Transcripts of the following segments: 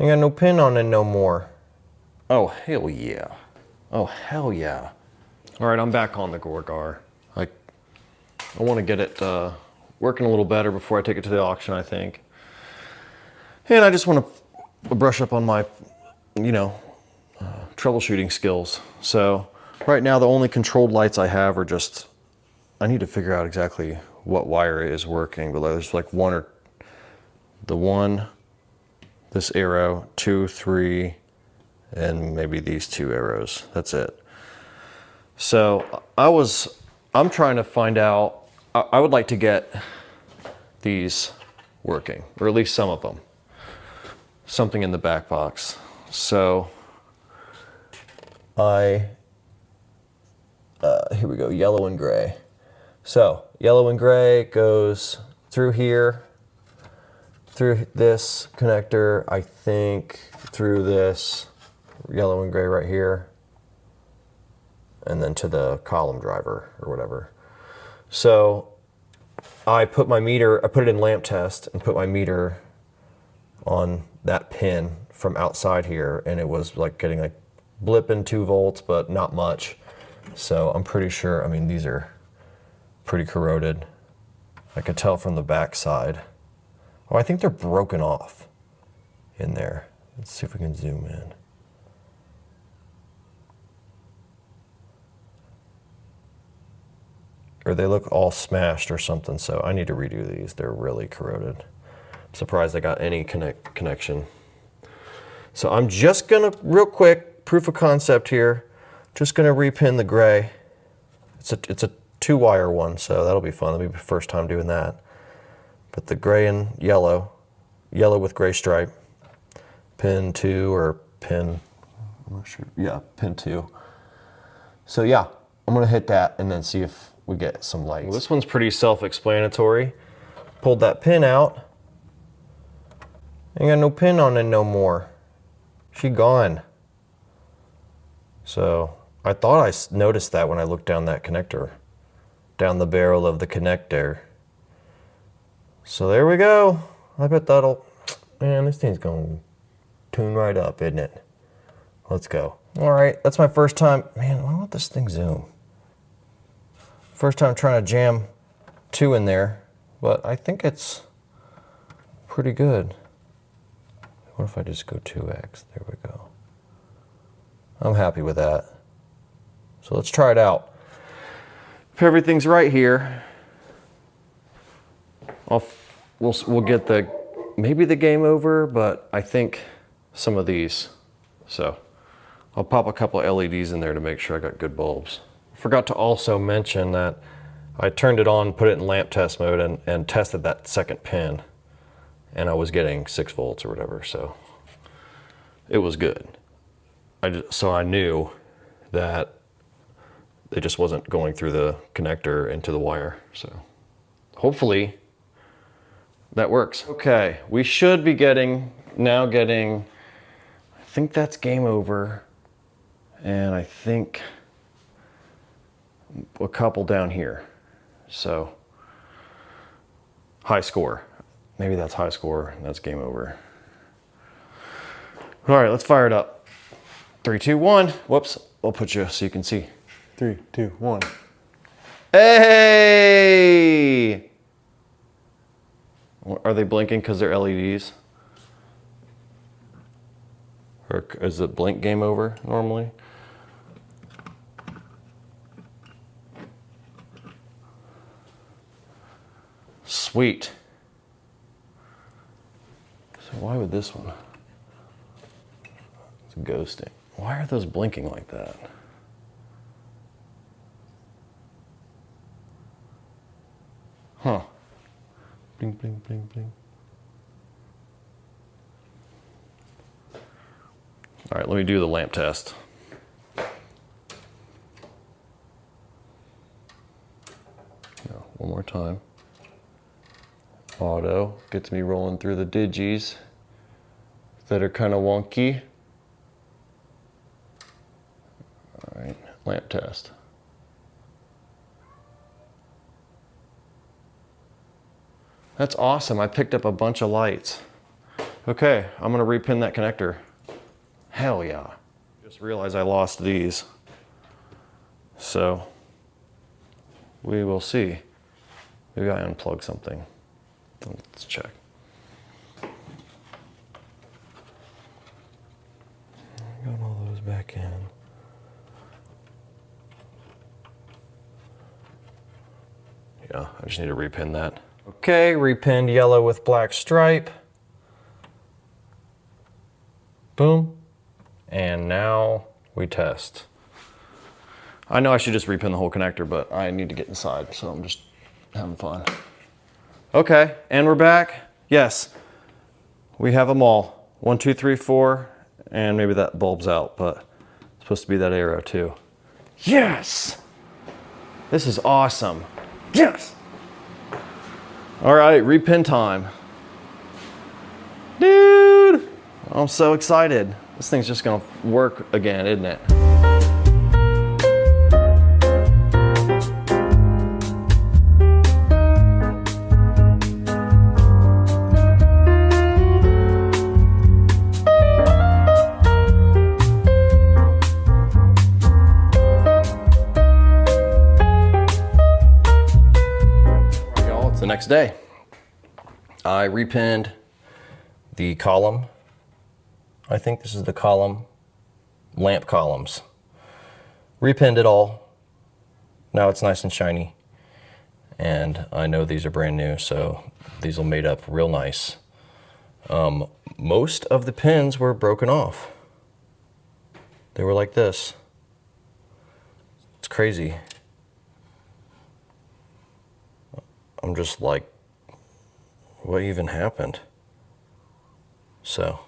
Ain't got no pin on it no more. Oh, hell yeah. Oh, hell yeah. All right, I'm back on the Gorgar. I want to get it working a little better before I take it to the auction, I think. And I just want to brush up on my, troubleshooting skills. So right now, the only controlled lights I have are just, I need to figure out exactly what wire is working, but there's like this arrow, 2, 3, and maybe these 2 arrows. That's it. So I'm trying to find out, I would like to get these working, or at least some of them. Something in the back box. So here we go, yellow and gray. So yellow and gray goes through here, through this connector, I think through this yellow and gray right here, and then to the column driver or whatever. So I put it in lamp test and put my meter on that pin from outside here, and it was like getting like blipping 2 volts, but not much. So I'm pretty sure, I mean, these are pretty corroded. I could tell from the back side. Oh, I think they're broken off in there. Let's see if we can zoom in. Or they look all smashed or something, so I need to redo these. They're really corroded. I'm surprised I got any connection. So I'm just gonna, real quick, proof of concept here, just gonna repin the gray. It's a 2-wire one, so that'll be fun. That'll be the first time doing that. But the gray and yellow with gray stripe, pin 2 or pin, I'm not sure, yeah, pin 2. So yeah, I'm gonna hit that and then see if we get some lights. Well, this one's pretty self-explanatory. Pulled that pin out. Ain't got no pin on it no more. She gone. So I thought I noticed that when I looked down that connector, down the barrel of the connector. So there we go. I bet that'll, man, this thing's gonna tune right up, isn't it? Let's go. All right, that's my first time. Man, why won't this thing zoom? First time trying to jam 2 in there, but I think it's pretty good. What if I just go 2x? There we go. I'm happy with that. So let's try it out. If everything's right here, we'll get maybe the game over, but I think some of these. So I'll pop a couple of LEDs in there to make sure I got good bulbs. Forgot to also mention that I turned it on, put it in lamp test mode, and tested that second pin, and I was getting 6 volts or whatever, so it was good. So I knew that it just wasn't going through the connector into the wire, so hopefully that works. Okay, we should be now getting, I think that's game over, and I think a couple down here. So high score. Maybe that's high score. That's game over. All right, let's fire it up. 3, 2, 1. Whoops. I'll put you so you can see. 3, 2, 1. Hey! Are they blinking because they're LEDs? Or is it blink game over normally? Sweet. So why would this one? It's ghosting. Why are those blinking like that? Huh. Bling, bling, bling, bling. All right, let me do the lamp test. No, one more time. Auto gets me rolling through the digis that are kind of wonky. All right, lamp test. That's awesome. I picked up a bunch of lights. Okay, I'm gonna repin that connector. Hell yeah. Just realized I lost these. So we will see. Maybe I unplug something. Let's check. Got all those back in. Yeah, I just need to repin that. Okay, repinned yellow with black stripe. Boom. And now we test. I know I should just repin the whole connector, but I need to get inside, so I'm just having fun. Okay, and we're back. Yes, we have them all. 1, 2, 3, 4, and maybe that bulb's out, but it's supposed to be that arrow too. Yes! This is awesome. Yes! All right, repin time. Dude, I'm so excited. This thing's just gonna work again, isn't it? The next day, I repinned the column. I think this is the column, lamp columns. Repinned it all. Now it's nice and shiny. And I know these are brand new, so these will mate up real nice. Most of the pins were broken off. They were like this. It's crazy. I'm just like, what even happened? So,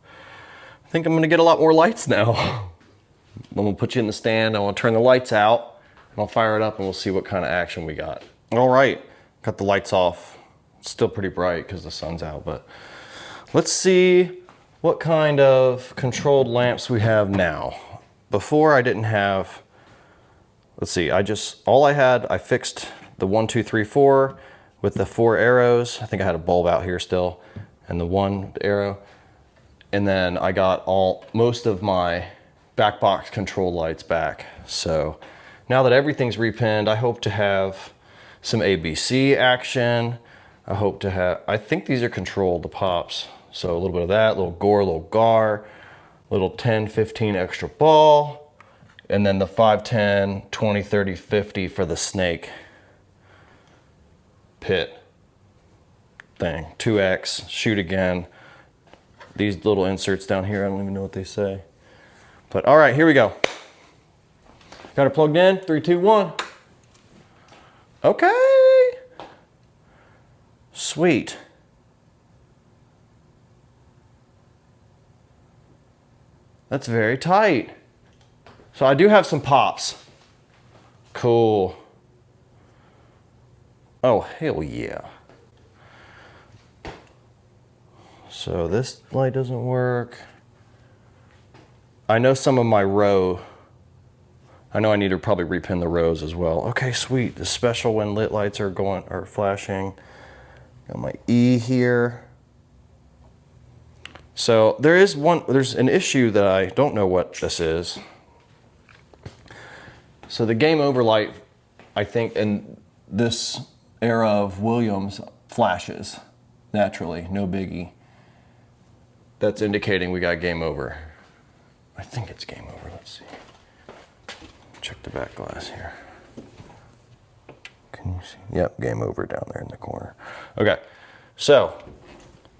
I think I'm gonna get a lot more lights now. I'm gonna put you in the stand, I wanna turn the lights out, and I'll fire it up and we'll see what kind of action we got. All right, got the lights off. It's still pretty bright because the sun's out, but let's see what kind of controlled lamps we have now. Before I didn't have, let's see, I fixed the 1, 2, 3, 4 with the 4 arrows. I think I had a bulb out here still, and the 1 arrow. And then I got most of my back box control lights back. So now that everything's repinned, I hope to have some ABC action. I think these are controlled, the pops. So a little bit of that, little Gorgar, little 10, 15 extra ball, and then the 5, 10, 20, 30, 50 for the snake pit thing. 2X, shoot again. These little inserts down here, I don't even know what they say. But all right, here we go. Got it plugged in, 3, 2, 1. Okay. Sweet. That's very tight. So I do have some pops. Cool. Oh, hell yeah. So this light doesn't work. I know some of my row, I know I need to probably repin the rows as well. Okay, sweet. The special when lit lights are flashing. Got my E here. So there's an issue that I don't know what this is. So the game over light, I think, in this era of Williams, flashes naturally, no biggie. That's indicating we got game over. I think it's game over, let's see. Check the back glass here. Can you see? Yep, game over down there in the corner. Okay, so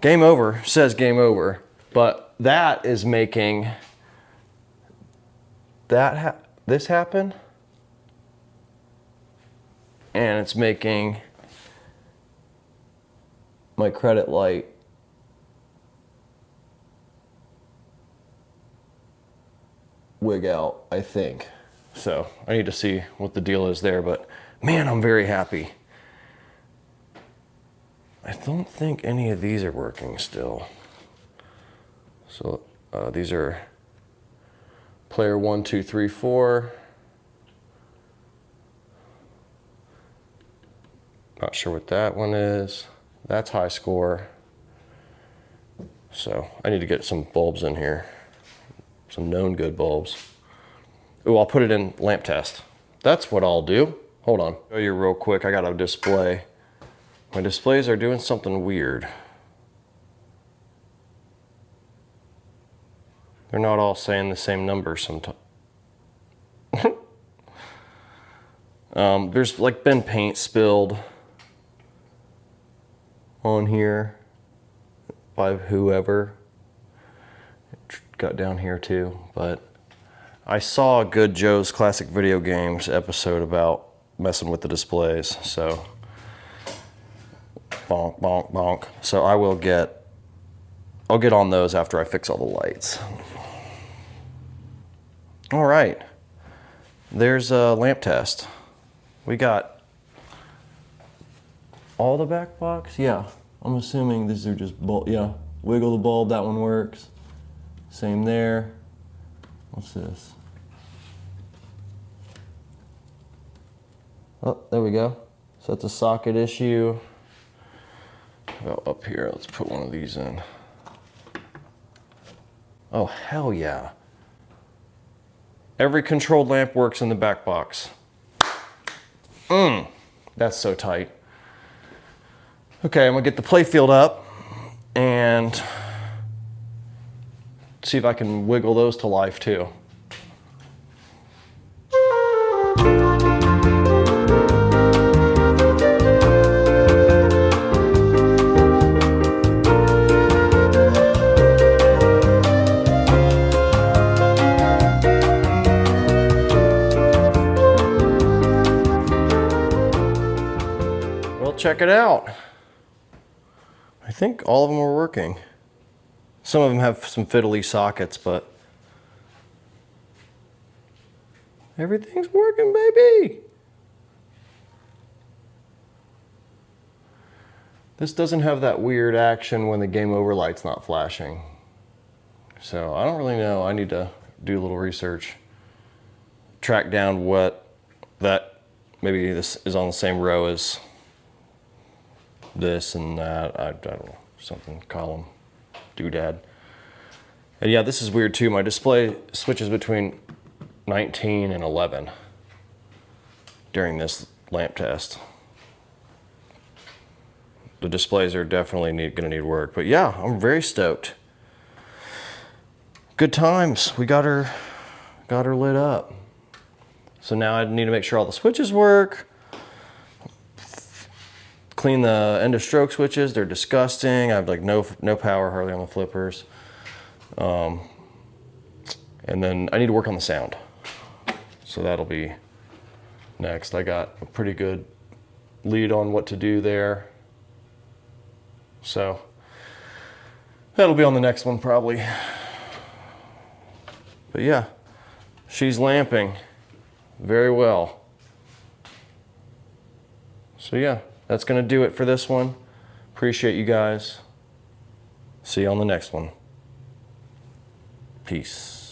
game over says game over, but that is making this happen, and it's making my credit light wig out, I think. So I need to see what the deal is there, but man, I'm very happy. I don't think any of these are working still. So these are player 1, 2, 3, 4. Not sure what that one is. That's high score. So I need to get some bulbs in here, some known good bulbs. Ooh, I'll put it in lamp test. That's what I'll do. Hold on. Show you real quick. I got a display. My displays are doing something weird. They're not all saying the same number sometimes. There's like been paint spilled on here by whoever. It got down here too, but I saw a Good Joe's Classic Video Games episode about messing with the displays, so bonk, bonk, bonk. So I'll get on those after I fix all the lights. All right, there's a lamp test. We got all the back box? Yeah, I'm assuming these are just yeah, wiggle the bulb, that one works. Same there. What's this? Oh, there we go. So that's a socket issue. Well, up here, let's put one of these in. Oh, hell yeah. Every controlled lamp works in the back box. That's so tight. Okay, I'm gonna get the playfield up and see if I can wiggle those to life too. Well, check it out. I think all of them are working. Some of them have some fiddly sockets, but everything's working, baby. This doesn't have that weird action when the game over light's not flashing. So I don't really know. I need to do a little research. Track down what that, maybe this is on the same row as this and that. I don't know, something, column, doodad. And yeah, this is weird too. My display switches between 19 and 11 during this lamp test. The displays are definitely gonna need work, but yeah, I'm very stoked. Good times. We got her lit up. So now I need to make sure all the switches work. Clean the end of stroke switches. They're disgusting. I have like no power hardly on the flippers. And then I need to work on the sound. So that'll be next. I got a pretty good lead on what to do there. So that'll be on the next one probably. But yeah, she's lamping very well. So yeah, that's gonna do it for this one. Appreciate you guys. See you on the next one. Peace.